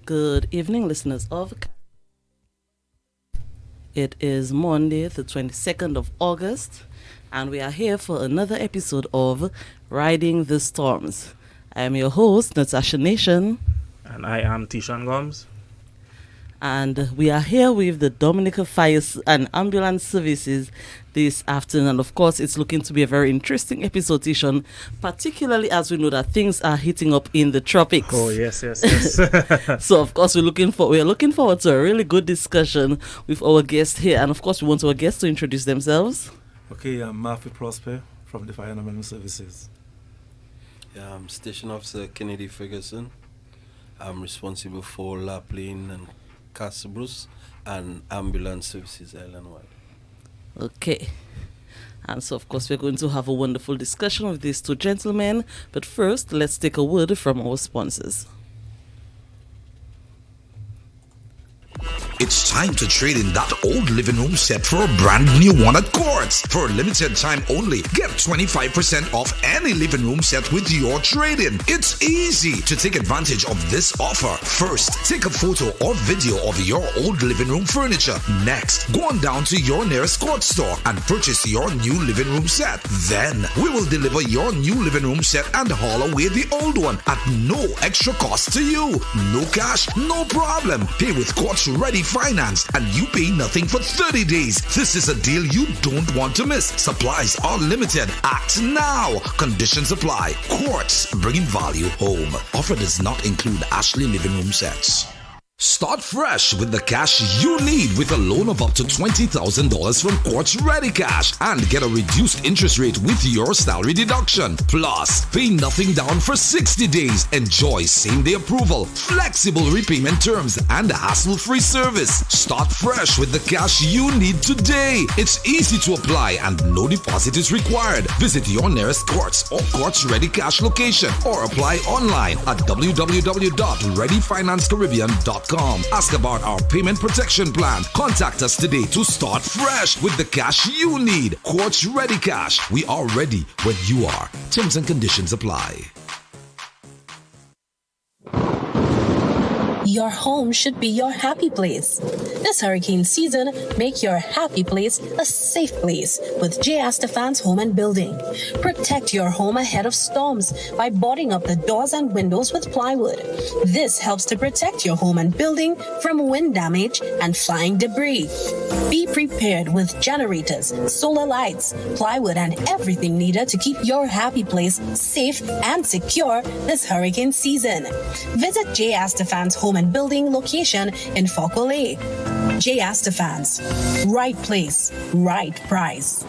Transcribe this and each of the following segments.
Good evening, listeners of. It is Monday, the 22nd of August, and we are here for another episode of Riding the Storms. I am your host, Natasha Nation. And I am Tishan Gomes. And we are here with the Dominica Fire and Ambulance Services this afternoon. And of course, it's looking to be a very interesting episode, Tishan, particularly as we know that things are heating up in the tropics. Oh, yes. So, of course, we're looking forward to a really good discussion with our guests here. And of course, we want our guests to introduce themselves. Okay, I'm Murphy Prosper from the Fire and Ambulance Services. Yeah, I'm Station Officer Kennedy Ferguson. I'm responsible for La Plaine and Castle Bruce and Ambulance Services Island-wide. Okay. And so, of course, we're going to have a wonderful discussion with these two gentlemen. But first, let's take a word from our sponsors. It's time to trade in that old living room set for a brand new one at Quartz. For a limited time only, get 25% off any living room set with your trade-in. It's easy to take advantage of this offer. First, take a photo or video of your old living room furniture. Next, go on down to your nearest Quartz store and purchase your new living room set. Then, we will deliver your new living room set and haul away the old one at no extra cost to you. No cash, no problem. Pay with Quartz Ready Finance and you pay nothing for 30 days. This is a deal you don't want to miss. Supplies are limited. Act now. Conditions apply. Quartz, bringing value home. Offer does not include Ashley living room sets. Start fresh with the cash you need with a loan of up to $20,000 from Quartz Ready Cash and get a reduced interest rate with your salary deduction. Plus, pay nothing down for 60 days. Enjoy same-day approval, flexible repayment terms, and hassle-free service. Start fresh with the cash you need today. It's easy to apply and no deposit is required. Visit your nearest Quartz or Quartz Ready Cash location or apply online at www.readyfinancecaribbean.com. Ask about our payment protection plan. Contact us today to start fresh with the cash you need. Quartz Ready Cash. We are ready when you are. Terms and conditions apply. Your home should be your happy place. This hurricane season, make your happy place a safe place with J. Astafan's Home and Building. Protect your home ahead of storms by boarding up the doors and windows with plywood. This helps to protect your home and building from wind damage and flying debris. Be prepared with generators, solar lights, plywood, and everything needed to keep your happy place safe and secure this hurricane season. Visit J. Astafan's Home and Building location in Faucolet. J. Astafans. Right place, right price.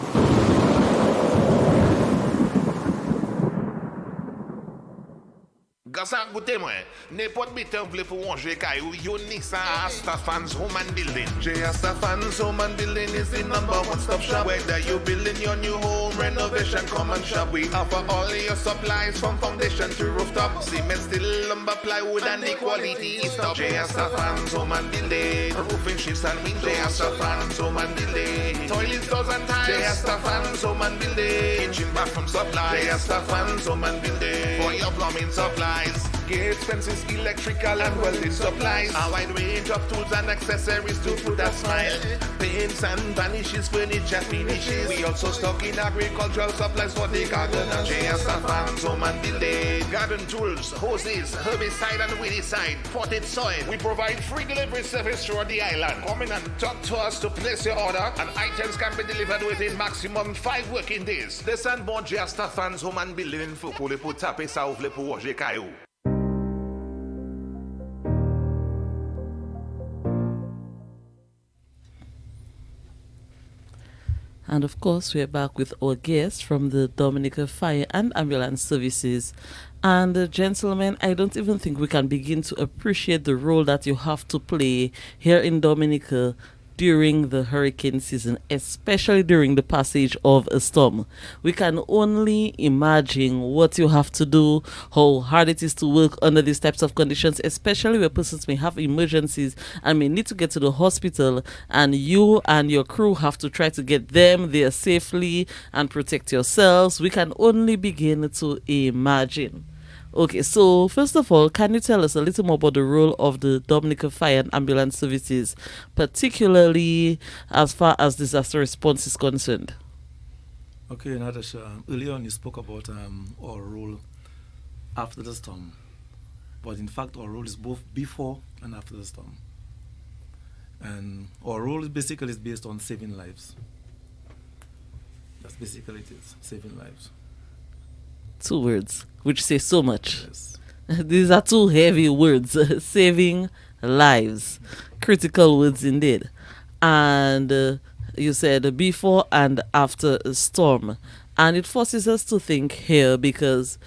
Gasan goûter moi, n'importe bitan vle pour manger caillou, you need Astafan's Home and Building. J. Astafan's Home and Building is the number one stop shop. Whether you building your new home, renovation, come and shop. We offer all your supplies from foundation to rooftop. Cement, steel, lumber, plywood, and the quality stuff. J. Astafan's Home and Building. Roofing sheets and windows. J. Astafan's Home and Building. Toilets, doors and tiles. J. Astafan's Home and Building. Kitchen, bathroom supplies. J. Astafan's Home and Building. For your plumbing supplies. Gates, fences, electrical and welding supplies. A wide range of tools and accessories to put a smile. Paints and varnishes, furniture finishes. We also stock in agricultural supplies for the garden and J. Astafan's Home and Building. Garden tools, hoses, herbicide and weedicide, potted soil. We provide free delivery service throughout the island. Come in and talk to us to place your order, and items can be delivered within maximum 5 working days. This and more J. Astafan's Home and Building in Foucault pour taper ça ouvre pour Roger Caillou. And of course, we're back with our guests from the Dominica Fire and Ambulance Services. And gentlemen, I don't even think we can begin to appreciate the role that you have to play here in Dominica during the hurricane season, especially during the passage of a storm. We can only imagine what you have to do, how hard it is to work under these types of conditions, especially where persons may have emergencies and may need to get to the hospital, and you and your crew have to try to get them there safely and protect yourselves. We can only begin to imagine. Okay, so first of all, can you tell us a little more about the role of the Dominica Fire and Ambulance Services, particularly as far as disaster response is concerned? Okay, Natasha, earlier on you spoke about our role after the storm. But in fact, our role is both before and after the storm. And our role is basically based on saving lives. That's basically it is, saving lives. 2 words, which say so much. Yes. These are 2 heavy words, saving lives. Critical words indeed. And you said before and after a storm. And it forces us to think here, because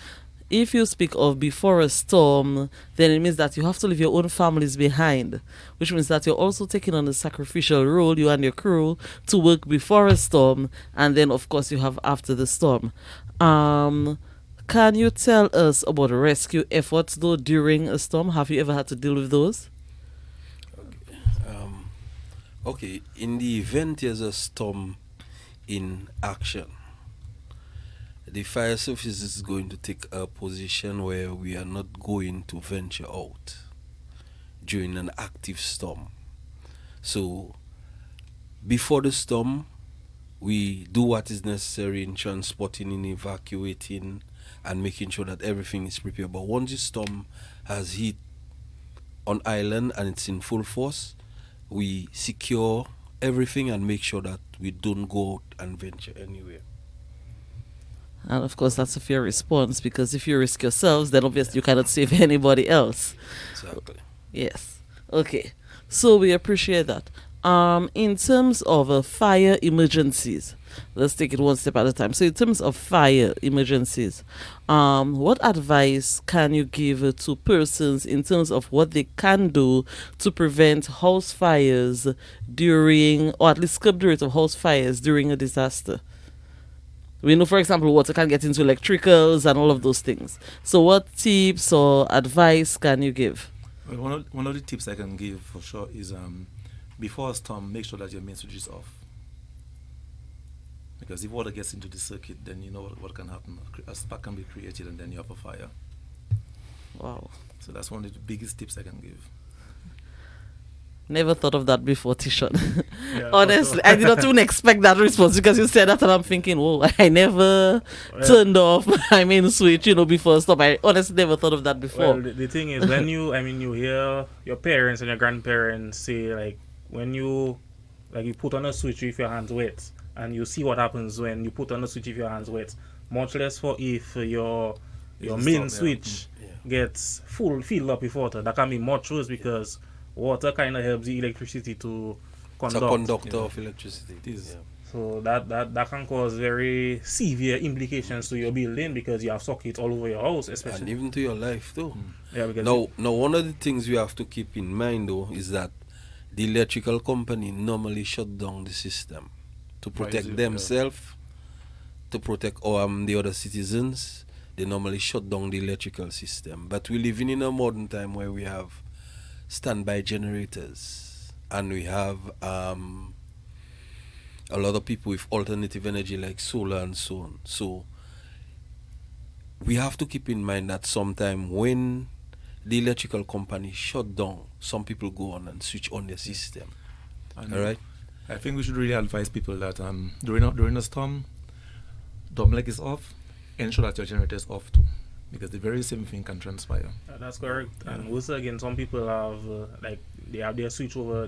if you speak of before a storm, then it means that you have to leave your own families behind, which means that you're also taking on a sacrificial role, you and your crew, to work before a storm, and then of course you have after the storm. Can you tell us about rescue efforts though during a storm? Have you ever had to deal with those? Okay, in the event there's a storm in action, the fire service is going to take a position where we are not going to venture out during an active storm. So before the storm, we do what is necessary in transporting and evacuating and making sure that everything is prepared. But once the storm has hit on island and it's in full force, we secure everything and make sure that we don't go out and venture anywhere. And of course, that's a fair response, because if you risk yourselves, then obviously you cannot save anybody else. Exactly. Yes. Okay. So we appreciate that. In terms of fire emergencies, let's take it one step at a time. So in terms of fire emergencies, what advice can you give to persons in terms of what they can do to prevent house fires during, or at least curb the rate of house fires during a disaster? We know, for example, water can get into electricals and all of those things. So what tips or advice can you give? Well, one of the tips I can give for sure is before a storm, make sure that your main switch is off. Because if water gets into the circuit, then you know what can happen. A spark can be created and then you have a fire. Wow. So that's one of the biggest tips I can give. Never thought of that before, Tishon. Yeah, Honestly, also. I did not even expect that response, because you said that and I'm thinking, whoa, I never turned off my main switch, before stop. I honestly never thought of that before. Well, the thing is, when you hear your parents and your grandparents say, like, when you put on a switch with your hands wet, and you see what happens when you put on a switch with your hands wet, much less for if your main switch gets filled up with water. That can be much worse, because water kind of helps the electricity to conduct. It's a conductor of electricity. It is. Yeah. So that can cause very severe implications to your building, because you have sockets all over your house, And especially. even to your life too. Yeah, because Now, one of the things we have to keep in mind though is that the electrical company normally shut down the system to protect themselves, to protect the other citizens. They normally shut down the electrical system. But we're living in a modern time where we have standby generators, and we have a lot of people with alternative energy like solar and so on. So we have to keep in mind that sometime when the electrical company shut down, some people go on and switch on their system. And All right? I think we should really advise people that during a storm, Domlec is off, ensure that your generator is off too, because the very same thing can transpire. that's correct. And also again, some people have they have their switch over.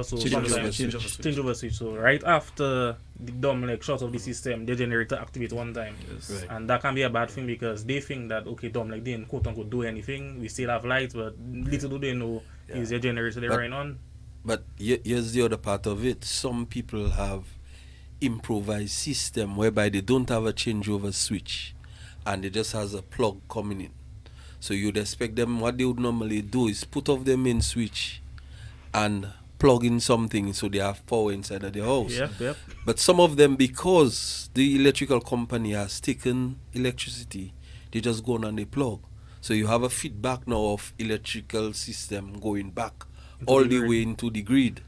So sometimes change over switch. So right after the Domlec shut off the system, the generator activate one time. Yes. Right. And that can be a bad thing, because they think that, okay, Domlec didn't quote unquote do anything. We still have lights, but little do they know is your generator they're running on. But here's the other part of it. Some people have improvised system whereby they don't have a changeover switch, and it just has a plug coming in. So you'd expect them, what they would normally do is put off their main switch and plug in something so they have power inside of their house. Yep. But some of them, because the electrical company has taken electricity, they just go on and they plug. So you have a feedback now of electrical system going back all the way into the grid.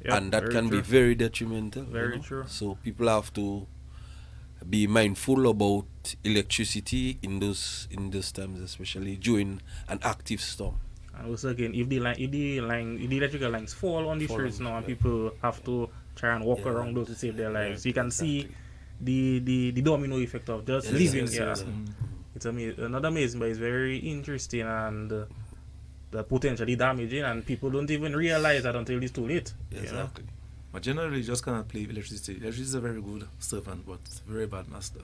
Yep, And that very can true. be very detrimental. Very true. So people have to be mindful about electricity in those times, especially during an active storm. And also again, if the electrical lines fall on the streets now, and people have to try and walk around those to save their lives, you can see the domino effect of just living here. It's amazing, not amazing, but it's very interesting, and the potentially damaging, and people don't even realize that until it's too late. Exactly. But generally, you just cannot play electricity. Electricity is a very good servant, but it's a very bad master.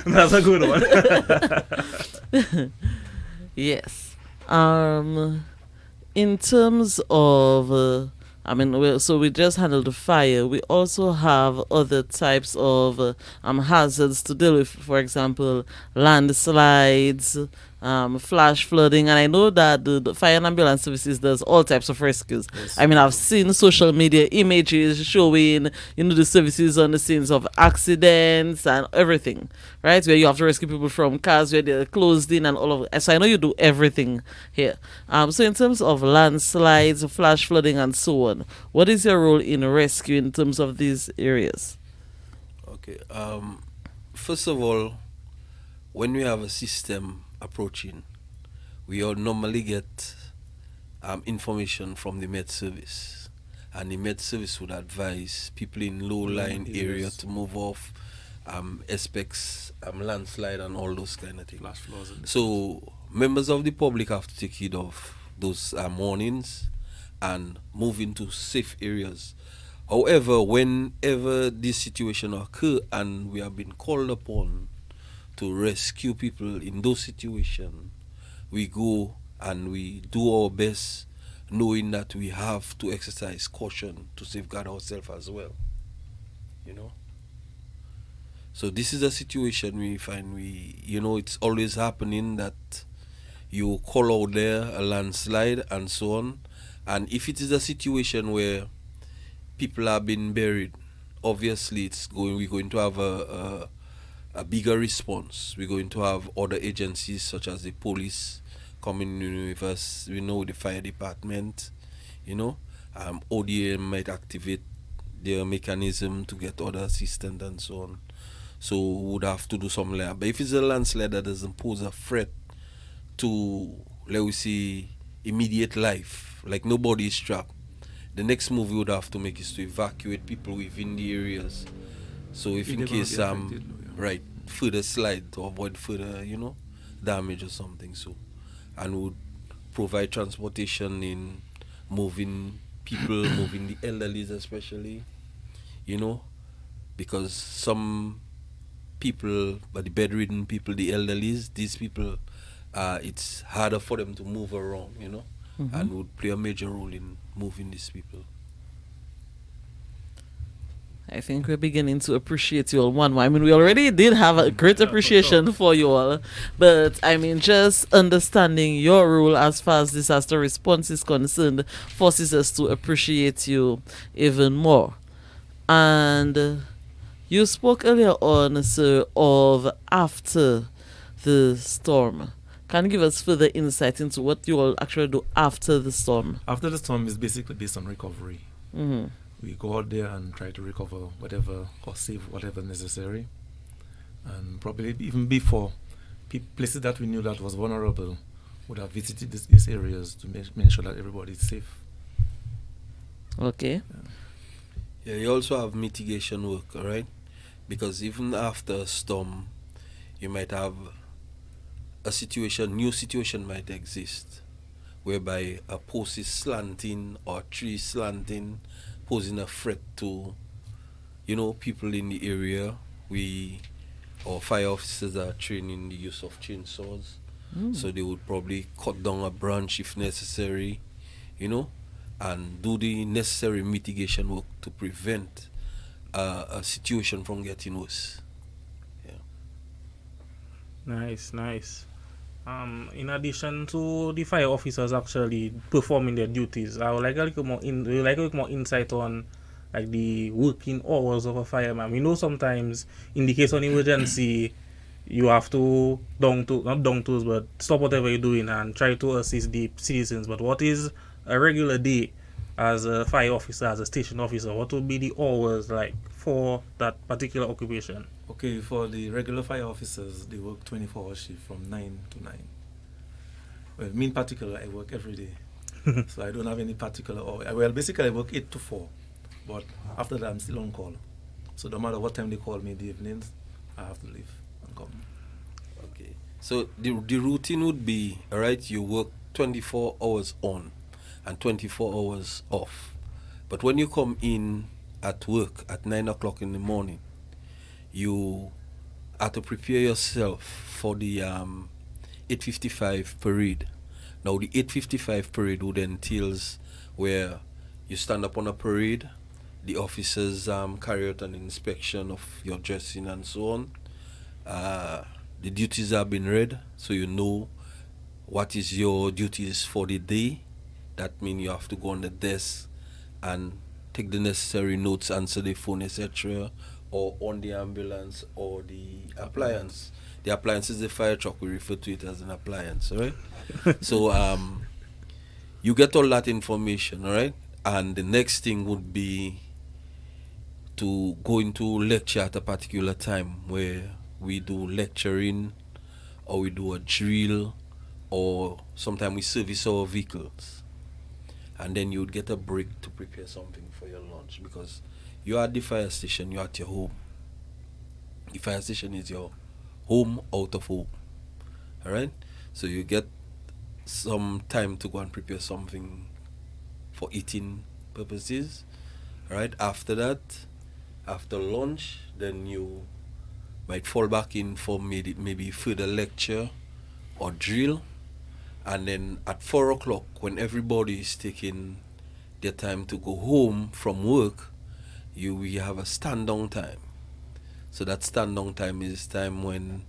That's a good one. Yes. In terms of, so we just handled the fire. We also have other types of hazards to deal with. For example, landslides, flash flooding, and I know that the fire and ambulance services does all types of rescues. Yes. I've seen social media images showing, the services on the scenes of accidents and everything, right? Where you have to rescue people from cars where they're closed in and all of it. So I know you do everything here. So in terms of landslides, flash flooding, and so on, what is your role in rescue in terms of these areas? Okay. First of all, when we have a system approaching, we all normally get information from the Met Service, and the Met Service would advise people in low-lying area to move off, aspects, landslide and all those kind of things. Flash floods. So members of the public have to take heed of those warnings and move into safe areas. However, whenever this situation occur and we have been called upon to rescue people in those situations, we go and we do our best, knowing that we have to exercise caution to safeguard ourselves as well. So this is a situation we find it's always happening that you call out there a landslide and so on. And if it is a situation where people have been buried, obviously we're going to have a bigger response. We're going to have other agencies such as the police coming in with us. We know the fire department, ODM might activate their mechanism to get other assistance and so on. So we would have to do something like that. But if it's a landslide that doesn't pose a threat to, let we say, immediate life, like nobody is trapped, the next move we would have to make is to evacuate people within the areas. So if in case further slide to avoid further damage or something, so and would provide transportation in moving people, moving the elderly especially, because some people, but the bedridden people, the elderly, these people, it's harder for them to move around, and would play a major role in moving these people. I think we're beginning to appreciate you all one more. We already did have a great appreciation for you all, but just understanding your role as far as disaster response is concerned forces us to appreciate you even more. And you spoke earlier on, sir, of after the storm. Can you give us further insight into what you all actually do after the storm? After the storm is basically based on recovery. Mm-hmm. We go out there and try to recover whatever or save whatever necessary. And probably even before, places that we knew that was vulnerable would have visited these areas to make sure that everybody is safe. Okay. Yeah, you also have mitigation work, all right? Because even after a storm, you might have new situation might exist, whereby a post is slanting or a tree slanting, posing a threat to, people in the area. Our fire officers are trained in the use of chainsaws, so they would probably cut down a branch if necessary, and do the necessary mitigation work to prevent a situation from getting worse. Yeah. Nice. In addition to the fire officers actually performing their duties, I would like a little more insight on like the working hours of a fireman. We know sometimes in the case of an emergency, you have to but stop whatever you're doing and try to assist the citizens. But what is a regular day as a fire officer, as a station officer? What would be the hours like for that particular occupation? Okay, for the regular fire officers, they work 24-hour shift from 9 to 9. Well, me in particular, I work every day. So I don't have any particular hour. Well, basically I work 8 to 4. But after that, I'm still on call. So no matter what time they call me in the evenings, I have to leave and come. Okay. So the routine would be, all right, you work 24 hours on and 24 hours off. But when you come in at work at 9 o'clock in the morning, you have to prepare yourself for the 8:55 parade. Now the 8:55 parade would entails where you stand up on a parade, the officers carry out an inspection of your dressing and so on. The duties have been read, so you know what is your duties for the day. That means you have to go on the desk and take the necessary notes, answer the phone, etc., or on the ambulance or the appliance. The appliance is the fire truck. We refer to it as an appliance, all right? So you get all that information, all right? And the next thing would be to go into lecture at a particular time where we do lecturing or we do a drill or sometimes we service our vehicles. And then you would get a break to prepare something for your lunch because you're at the fire station, you're at your home. The fire station is your home out of home. All right? So you get some time to go and prepare something for eating purposes. All right? After that, after lunch, then you might fall back in for maybe further lecture or drill. And then at 4 o'clock, when everybody is taking their time to go home from work, we have a stand-down time. So that stand-down time is time when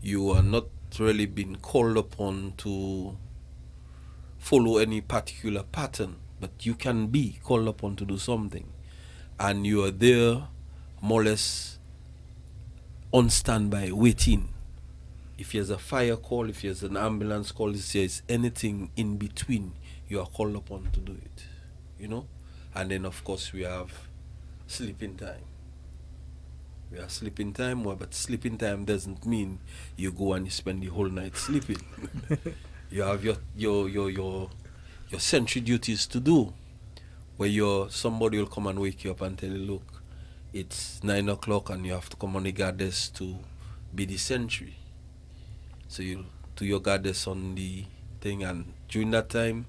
you are not really being called upon to follow any particular pattern, but you can be called upon to do something. And you are there more or less on standby, waiting. If there's a fire call, if there's an ambulance call, if there's anything in between, you are called upon to do it, you know? And then, of course, we have sleeping time. We have sleeping time, but sleeping time doesn't mean you go and you spend the whole night sleeping. You have your sentry duties to do, where somebody will come and wake you up and tell you, look, it's 9 o'clock and you have to come on the guard desk to be the sentry. So you do your guard desk on the thing, and during that time,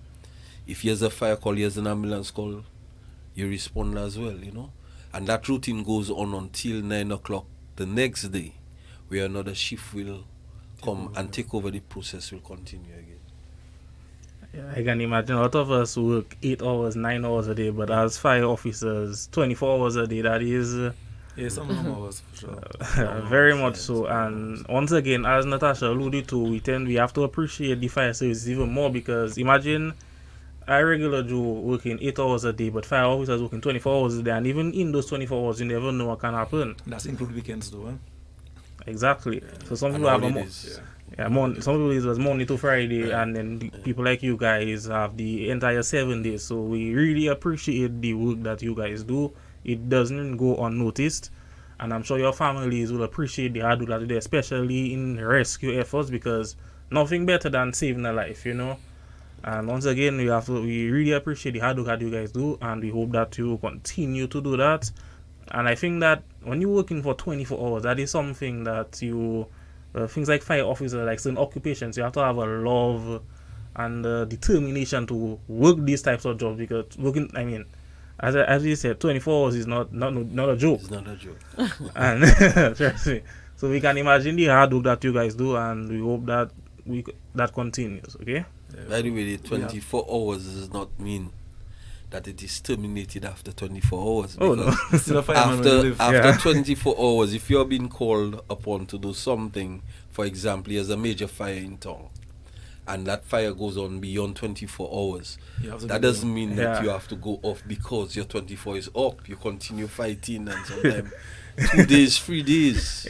if there's a fire call, there's an ambulance call, you respond as well, you know. And that routine goes on until 9 o'clock the next day, where another shift will come and take over. The process will continue again. Yeah, I can imagine a lot of us work 8 hours, 9 hours a day, but as fire officers, 24 hours a day, that is some long hours for sure. very much so. And once again, as Natasha alluded to, we have to appreciate the fire service even more, because imagine a regular Joe working 8 hours a day, but fire officers working 24 hours a day, and even in those 24 hours, you never know what can happen. That's include weekends though, huh? Exactly. So some And people have holidays. some people it was Monday to Friday, and then the people like you guys have the entire 7 days. So we really appreciate the work that you guys do. It doesn't go unnoticed, and I'm sure your families will appreciate the hard work that you do, especially in rescue efforts, because nothing better than saving a life, you know. And once again, we really appreciate the hard work that you guys do, and we hope that you continue to do that. And I think that when you're working for 24 hours, that is something that things like fire officer, like certain occupations, you have to have a love and determination to work these types of jobs, because working, I mean, as you said, 24 hours is not a joke. It's not a joke. And trust me. So we can imagine the hard work that you guys do, and we hope that that continues. Okay. By the way, the 24 hours does not mean that it is terminated after 24 hours. Oh no. Still a fireman when you live. After 24 hours, if you're being called upon to do something, for example, there's a major fire in town, and that fire goes on beyond 24 hours, that doesn't mean that you have to go off because your 24 is up. You continue fighting, and sometimes 2 days, 3 days,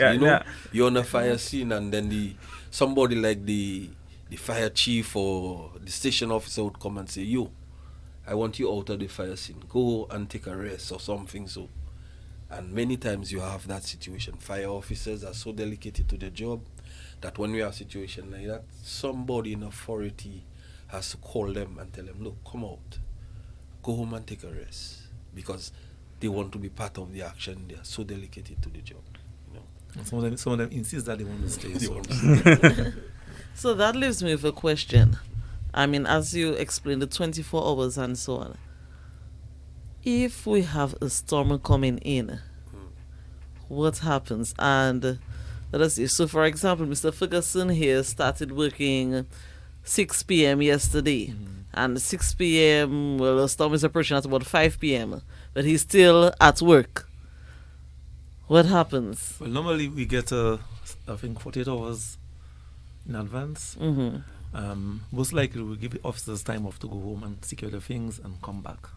you're on a fire scene, and then somebody like the fire chief or the station officer would come and say, yo, I want you out of the fire scene. Go and take a rest or something. So And many times you have that situation. Fire officers are so dedicated to the job that when we have a situation like that, somebody in authority has to call them and tell them, look, come out, go home and take a rest, because they want to be part of the action. They are so dedicated to the job. You know? And some of them insist that they want to stay. They So. want to stay. So that leaves me with a question. I mean, as you explained, the 24 hours and so on. If we have a storm coming in, what happens? And let us see. So, for example, Mr. Ferguson here started working 6 p.m. yesterday. And 6 p.m., well, the storm is approaching at about 5 p.m. But he's still at work. What happens? Well, normally we get, I think, 48 hours in advance. Most likely we'll give the officers time off to go home and secure the things and come back.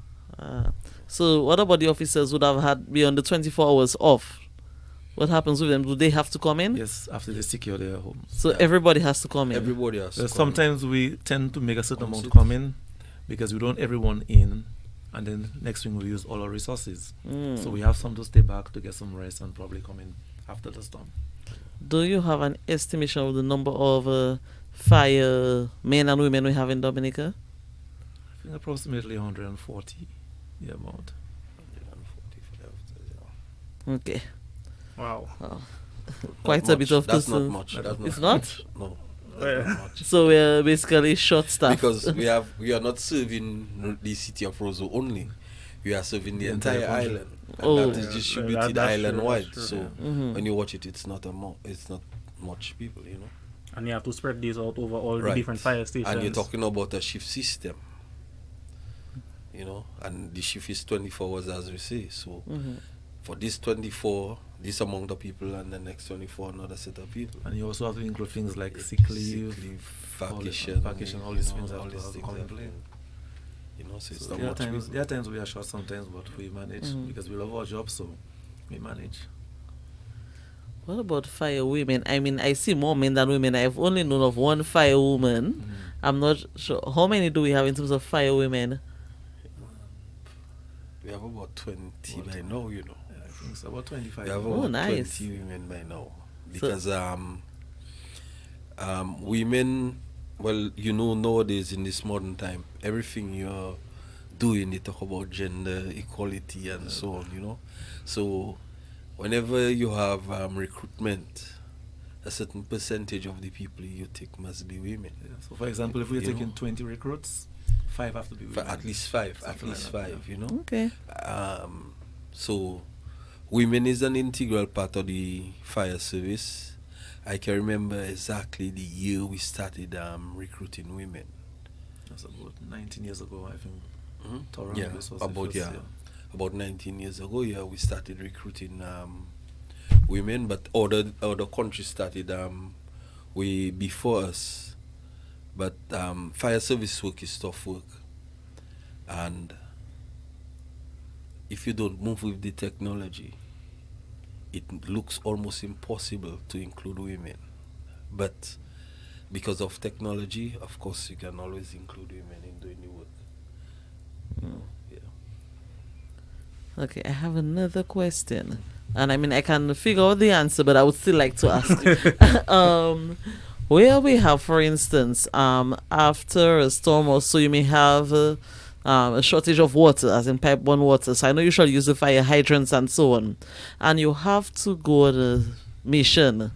So what about the officers would have had beyond the 24 hours off? What happens with them? Do they have to come in? Yes, after they secure their homes. So everybody has to come in. Everybody has to come. Sometimes we tend to make a certain Come amount sit. come in because we don't everyone in, and then next thing we use all our resources. So we have some to stay back to get some rest and probably come in after the storm. Do you have an estimation of the number of fire men and women we have in Dominica? I think approximately 140, the amount. 140 for the officers, yeah. Okay. Wow. Quite Not a bit much. of That's person. not much. It's not? Much. No. Well, That's not much. So we're basically short staffed. Because we are not serving the city of Roseau only. We are serving the entire country. island. And Oh. that is Yeah, distributed that's island true, wide. that's true, So yeah. when you watch it, it's not much people, you know. And you have to spread these out over all the Right. different fire stations. And you're talking about a shift system, you know, and the shift is 24 hours, as we say. So for this 24, this amount of people, and the next 24, another set of people. And you also have to include things like sick leave, vacation, all these you know, things all have these to things come in have play. You know, so it's So not there are much times people. we are short sometimes, but we manage because we love our job, so we manage. What about fire women? I mean, I see more men than women. I've only known of one fire woman. I'm not sure. How many do we have in terms of fire women? We have about 20 by now, you know. I think it's about 25. We have Oh, about nice. 20 women by now. Because women, well, you know, nowadays in this modern time, everything you're doing, they talk about gender equality and so on, you know. So whenever you have recruitment, a certain percentage of the people you take must be women. Yeah, so, for example, if we're You taking know. 20 recruits, 5 have to be women. At least five, Something like that, five, yeah. you know. Okay. So women is an integral part of the fire service. I can remember exactly the year we started recruiting women. That's about 19 years ago, I think. Toronto Yeah, was the about first yeah, year. about 19 years ago. Yeah, we started recruiting women, but other countries started way before us. But fire service work is tough work, and if you don't move with the technology, it looks almost impossible to include women. But because of technology, of course, you can always include women in doing the work. Yeah. Okay, I have another question. And I mean, I can figure out the answer, but I would still like to ask. Where we have, for instance, after a storm or so, you may have a shortage of water, as in pipe-borne water. So I know you shall use the fire hydrants and so on. And you have to go on a mission.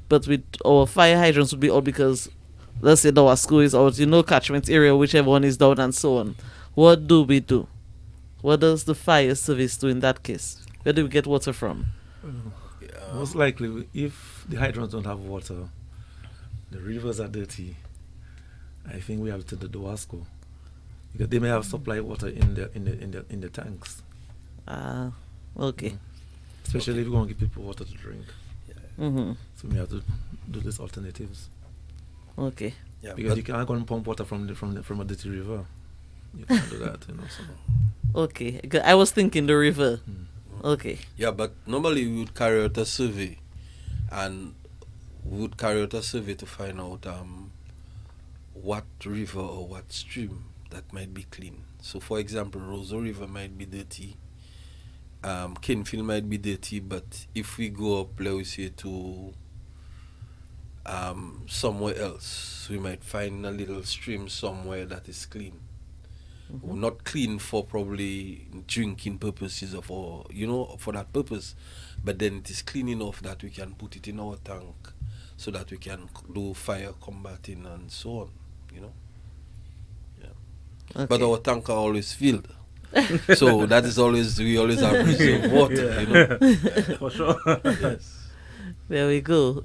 But with our fire hydrants would be out because, let's say, our school is out, catchment area, whichever one is down and so on. What do we do? What does the fire service do in that case? Where do we get water from? Most likely, if the hydrants don't have water, the rivers are dirty, I think we have to the Dowasco, because they may have supply water in the tanks. Okay. Especially if we want to give people water to drink. Mm-hmm. So we have to do these alternatives. Okay. Yeah, Because but you can't go and pump water from a dirty river. You can't do that, So. Okay. I was thinking the river. Okay. yeah, but normally we would carry out a survey, and we would carry out a survey to find out what river or what stream that might be clean. So, for example, Roseau River might be dirty, Kenfield might be dirty, but if we go up, let me say, to somewhere else, we might find a little stream somewhere that is clean. Not clean for probably drinking purposes of, or for that purpose, but then it is clean enough that we can put it in our tank so that we can do fire combating and so on. Okay. But our tank are always filled. So that is always, we always have reserve water, For sure. Yes. There we go.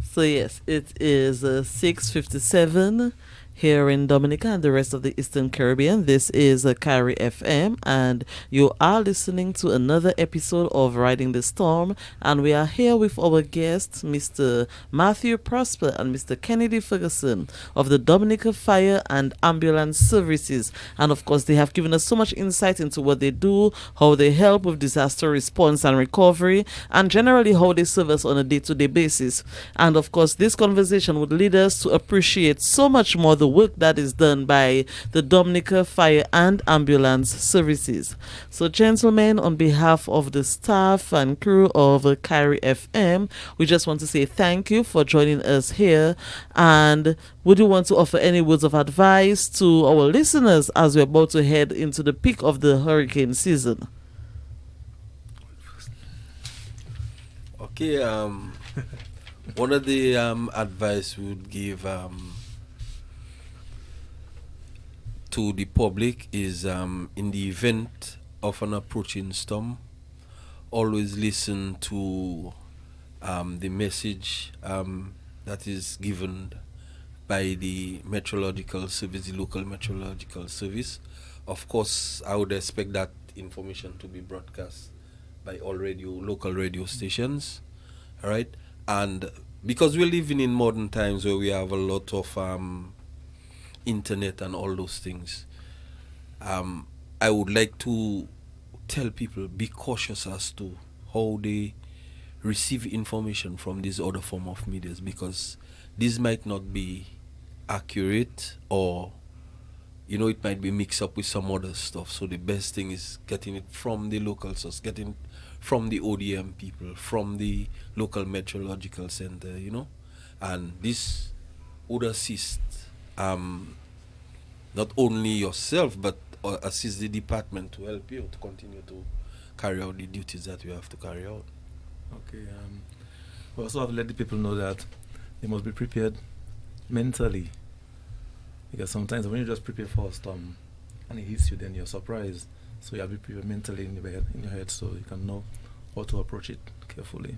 So yes, it is 6:57 here in Dominica and the rest of the Eastern Caribbean. This is Carry FM, and you are listening to another episode of Riding the Storm, and we are here with our guests, Mr. Matthew Prosper and Mr. Kennedy Ferguson of the Dominica Fire and Ambulance Services. And of course, they have given us so much insight into what they do, how they help with disaster response and recovery, and generally how they serve us on a day-to-day basis. And of course, this conversation would lead us to appreciate so much more the work that is done by the Dominica Fire and Ambulance Services. So, gentlemen, on behalf of the staff and crew of Carry FM, we just want to say thank you for joining us here. And would you want to offer any words of advice to our listeners as we're about to head into the peak of the hurricane season? Okay, one of the advice we would give to the public is, in the event of an approaching storm, always listen to the message that is given by the meteorological service, the local meteorological service. Of course, I would expect that information to be broadcast by all local radio stations, all right? And because we're living in modern times where we have a lot of internet and all those things, I would like to tell people, be cautious as to how they receive information from these other form of medias, because this might not be accurate, or it might be mixed up with some other stuff. So the best thing is getting it from the local source, getting it from the ODM people, from the local meteorological center, and this would assist not only yourself, but assist the department to help you to continue to carry out the duties that you have to carry out. Okay. We also have to let the people know that they must be prepared mentally, because sometimes when you just prepare for a storm and it hits you, then you're surprised. So you have to be prepared mentally in your head, so you can know how to approach it carefully.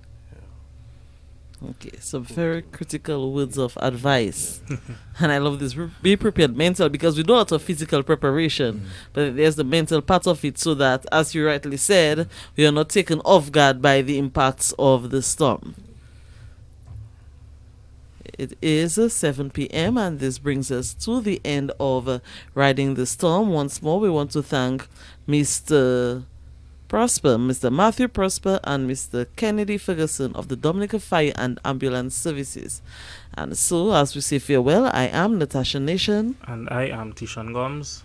Okay, some very critical words of advice. And I love this. Be prepared mental, because we do a lot of physical preparation, but there's the mental part of it, so that, as you rightly said, we are not taken off guard by the impacts of the storm. It is 7 p.m. and this brings us to the end of Riding the Storm. Once more, we want to thank Mr. Prosper, Mr. Matthew Prosper, and Mr. Kennedy Ferguson of the Dominica Fire and Ambulance Services. And so, as we say farewell, I am Natasha Nation. And I am Tishan Gomes.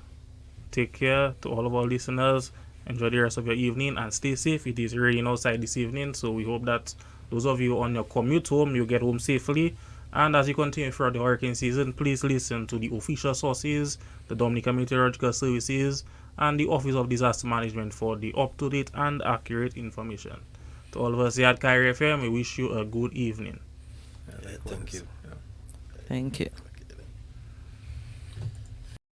Take care to all of our listeners. Enjoy the rest of your evening and stay safe. It is raining outside this evening, so we hope that those of you on your commute home, you get home safely. And as you continue throughout the hurricane season, please listen to the official sources, the Dominica Meteorological Services, and the Office of Disaster Management for the up-to-date and accurate information. To all of us here at Carry FM, we wish you a good evening. Thank you. Thank you.